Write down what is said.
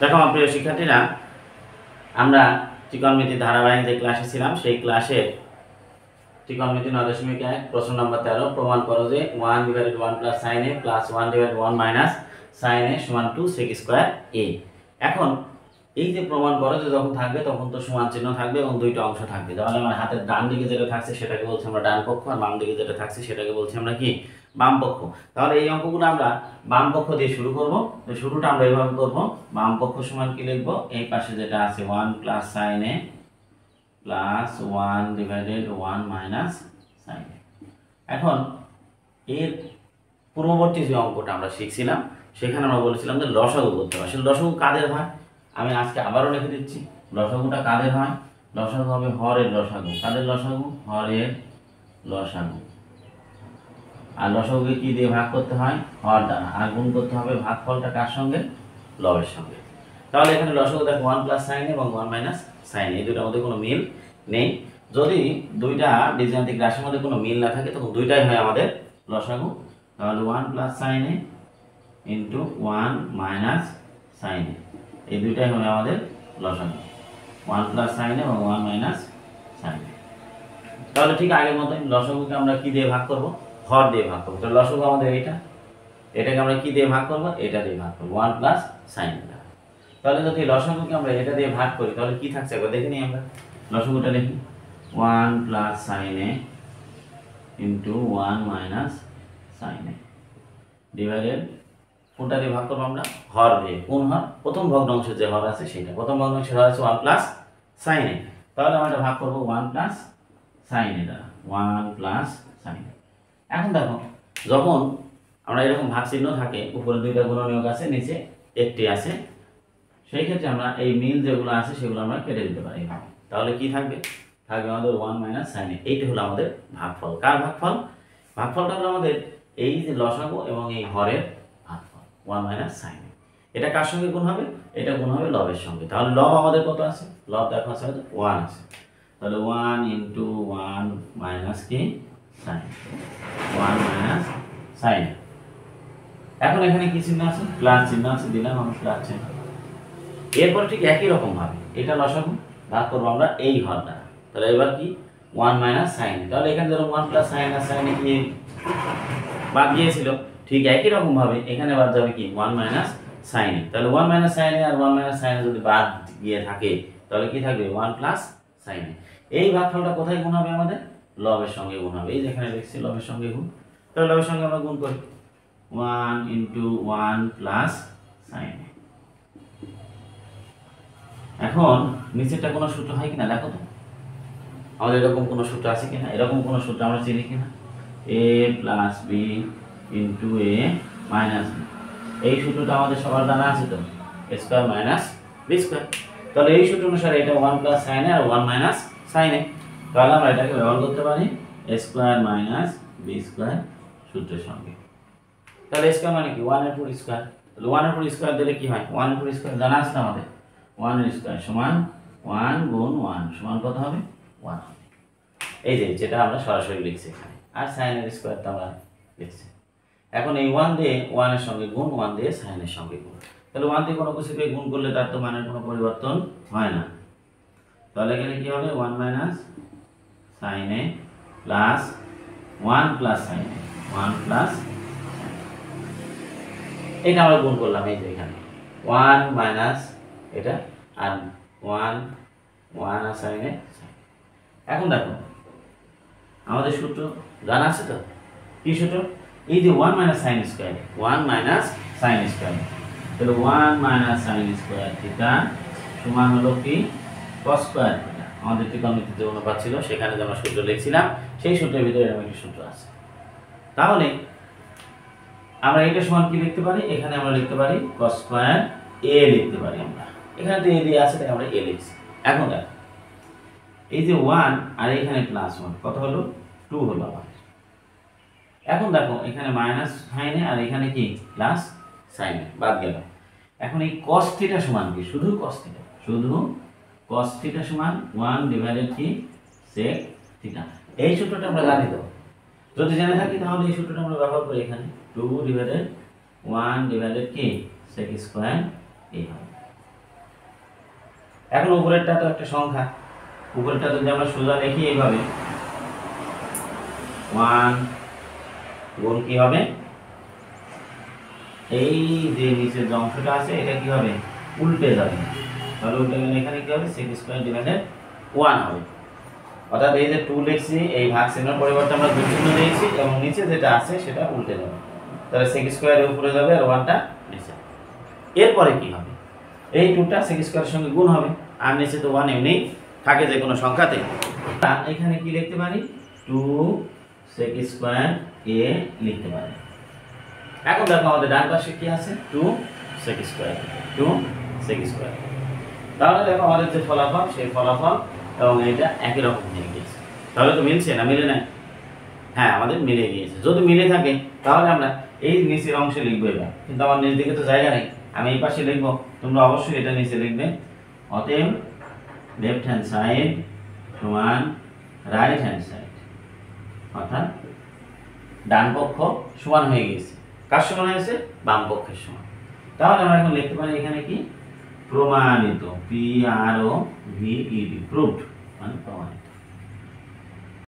দেখো আমার প্রিয় শিক্ষার্থীরা, আমরা ত্রিকোণমিতি ধারাবাহিক যে ক্লাসে ছিলাম সেই ক্লাসে ত্রিকোণমিতি 9.1 প্রশ্ন নম্বর 13 প্রমাণ করো যে 1/1 + sin a + 1/1 - sin a = 2 sec square a। এখন এই যে প্রমাণ করো যে যখন থাকবে তখন তো সমান চিহ্ন থাকবে এবং দুইটা অংশ থাকবে। তাহলে আমার হাতের ডান দিকে যেটা থাকছে সেটাকে বলছি আমরা ডান পক্ষ, আর বাম দিকে যেটা থাকছে সেটাকে বলছি আমরা কি বাম পক্ষ। তাহলে এই অঙ্কগুলো আমরা বাম পক্ষ দিয়ে শুরু করব। তো শুরুটা আমরা এইভাবে করব, বাম পক্ষ সমান কি লিখব, এই পাশে যেটা আছে 1 + sin a + 1/1 - sin a। এখন এর পূর্ববর্তী যে অঙ্কটা আমরা শিখছিলাম সেখানে আমরা বলেছিলাম যে লসাগু করতে হবে। আসলে লসাগু কাদের হয় আমি আজকে আবারও লিখে দিচ্ছি। লসাগুটা কাদের হয়? লসাগু হবে হরের লসাগু। কাদের লসাগু? হরের লসাগু। আর লসাগুকে কি দিয়ে ভাগ করতে হয়? হর দ্বারা। আর গুণ করতে হবে ভাগফলটা কার সঙ্গে? লবের সঙ্গে। তাহলে এখানে লসাগু দেখো 1 + sin a এবং 1 - sin a, এই দুটোর মধ্যে কোনো মিল নেই। যদি দুইটা বীজগাণিতিক রাশির মধ্যে কোনো মিল না থাকে তখন দুইটাই হয় আমাদের লসাগু। তাহলে 1 + sin a * 1 - sin a, এই দুইটাই হলো আমাদের লসাগু। 1 + sin a এবং 1 - sin a। তাহলে ঠিক আগের মতোই লসাগুকে আমরা কি দিয়ে ভাগ করব? হর দিয়ে ভাগ করব। তাহলে লসাগু আমাদের এইটা, এটাকে আমরা কি দিয়ে ভাগ করব? এটা দিয়ে ভাগ করব 1 + sin a। তাহলে যদি লসাগুকে আমরা এটা দিয়ে ভাগ করি তাহলে কি থাকছে একবার দেখে নিই আমরা। লসাগুটা লিখি 1 + sin a * 1 - sin a divided কোনটা দিয়ে ভাগ করব আমরা? হর দিয়ে। কোন হর? প্রথম ভগ্নাংশের যে হর আছে সেটা। প্রথম ভগ্নাংশের হর আছে 1 + sin a। তাহলে আমরা এটা ভাগ করব 1 + sin a দ্বারা। 1 + sin a। এখন দেখো, যখন আমরা এরকম ভাগ চিহ্ন থাকে, উপরে দুইটা গুণনীয়ক আছে, নিচে একটি আছে, সেই ক্ষেত্রে আমরা এই মিল যেগুলো আছে সেগুলো আমরা কেটে দিতে পারি। তাহলে কি থাকবে? থাকবে আমাদের 1 - sin a। এইটা হলো আমাদের ভাগফল। কার ভাগফল? ভাগফলটা হলো আমাদের এই যে লসাগু এবং এই হরের ভাগফল 1 - sin a। এটা কার সঙ্গে গুণ হবে? এটা গুণ হবে লবের সঙ্গে। তাহলে লব আমাদের কত আছে? লব দেখো আছে 1 আছে। তাহলে 1 × 1 - কি sin 1 - sin a। এখন এখানে কি চিহ্ন আছে? প্লাস চিহ্ন আছে, দিলাম আমরা প্লাস চিহ্ন। এরপর ঠিক একই রকম ভাবে এটা লসাগু ভাগ করবো আমরা এই হর দ্বারা। তাহলে এবার কি 1 - sin a। তাহলে এখানে ধরো 1 + sin a sin a কি বাদ গিয়েছিল, ঠিক একই রকম ভাবে এখানে বাদ যাবে কি 1 - sin a। তাহলে 1 - sin a R 1 - sin a যদি বাদ গিয়ে থাকে তাহলে কি থাকবে? 1 + sin a। এই ভাগফলটা কোথায় গুণ হবে আমাদের? লবের সঙ্গে গুণ হবে। এই যেখানে লিখছি লবের সঙ্গে গুণ। তাহলে লবের সঙ্গে আমরা গুণ করি 1 × 1 + sin a। এখন নিচেরটা কোনো সূত্র হয় কিনা দেখো তো, আমাদের এরকম কোনো সূত্র আছে কিনা, এরকম কোনো সূত্র আমরা চিনি কিনা? a + b × a - b। এই সূত্রটা আমাদের সবার জানা আছে তো, a² - b²। তাহলে এই সূত্র অনুসারে এটা 1 + sin a R 1 - sin a। তাহলে আমরা এটাকে ব্যবহার করতে পারি a² - b² সূত্রের সঙ্গে। তাহলে a² মানে কি 1 এর পুরো স্কয়ার। তাহলে 1 এর পুরো স্কয়ার দিলে কি হয়? 1 এর পুরো স্কয়ার জানা আছে আমাদের, 1 এর স্কয়ার সমান 1 × 1 সমান কত হবে? 1 হবে। এই যে যেটা আমরা সরাসরি লিখছি এখানে। আর sin এর স্কয়ার তো আমরা লিখছি। এখন এই 1 দিয়ে 1 এর সঙ্গে গুণ, 1 দিয়ে sin এর সঙ্গে গুণ। তাহলে 1 দিয়ে কোনো কিছুকে গুণ করলে তার তো মানের কোনো পরিবর্তন হয় না। তাহলে এখানে কি হবে? 1 - sin a plus 1 + sin a, 1 + এটা আমরা গুণ করলাম এই যে এখানে 1 - এটা আর 1 আর sin a। এখন দেখো আমাদের সূত্র জানা আছে তো, কি সূত্র? এই যে 1 - sin স্কয়ার, 1 - sin স্কয়ার। তাহলে 1 - sin স্কয়ার থিটা সমান হলো কি cos স্কয়ার থিটা। আমাদের ত্রিকোণমিতিতে যে অনুপাত ছিল সেখানে যে আমরা সূত্র লিখছিলাম সেই সূত্রের ভিতরে এরকম একটি সূত্র আছে। তাহলে আমরা এটা সমান কি লিখতে পারি? এখানে আমরা লিখতে পারি cos স্কয়ার a লিখতে পারি আমরা। এখানে তো a দিয়ে আছে তাই আমরা a লিখছি। এখন দেখো এই যে 1 আর এখানে +1 কত হলো? 2 হলো আমাদের। এখন দেখো এখানে -sin a আর এখানে কি প্লাস sin a বাদ গেল। এখন এই cos θ সমান কি? শুধু cos θ, শুধু cos θ সমান 1 / কি sec θ। এই সূত্রটা আমরা জানি তো, যদি জেনে থাকি তাহলে এই সূত্রটা আমরা ব্যবহার করি এখানে 2 / 1 / কি sec² a হবে। এখন উপরেরটা তো একটা সংখ্যা, উপরেরটা যদি আমরা সোজা লিখি এইভাবে 1 গুণ কি হবে, এই যে নিচের যে অংশটা আছে এটা কি হবে, উল্টে যাবে। তাহলে উল্টে গেলে এখানে কি হবে, sec স্কয়ার ডিভাইডেড 1 হবে। অর্থাৎ এই যে 2 লিখছি, এই ভাগ চিহ্নের পরিবর্তে আমরা 2 চিহ্ন দিয়েছি এবং নিচে যেটা আছে সেটা উল্টে যাবে। তাহলে sec স্কয়ার এর উপরে যাবে আর 1টা নিচে। এরপরে কি হবে, এই 2টা sec স্কয়ারের সঙ্গে গুণ হবে, আর নিচে তো 1 এমনি থাকে যে কোনো সংখ্যাতে। এখানে কি লিখতে পারি, 2 sec স্কয়ার a লিখতে পারি। এখন দেখো আমাদের ডান পাশে কি আছে, 2 sec স্কয়ার, 2 sec স্কয়ার। তাহলে দেখো আমাদের যে ফলাফল সেই ফলাফল এবং এটা একই রকম হয়ে গিয়েছে। তাহলে তো মিলছে না, মিলে না? হ্যাঁ, আমাদের মিলে গিয়েছে। যদি মিলে থাকে তাহলে আমরা এই নিচের অংশে লিখবো এবার, কিন্তু আমার নিচ দিকে তো জায়গা নেই, আমি এই পাশে লিখবো, তোমরা অবশ্যই এটা নিচে লিখবে। অতএব লেফট হ্যান্ড সাইড সমান রাইট হ্যান্ড সাইড, অর্থাৎ ডান পক্ষ সমান হয়ে গেছে। কার সমান হয়েছে, বাম পক্ষের সমান। তাহলে আমরা এখন লিখতে পারি এখানে কি, প্রমাণিত, PROVED, প্রুভড মানে প্রমাণিত।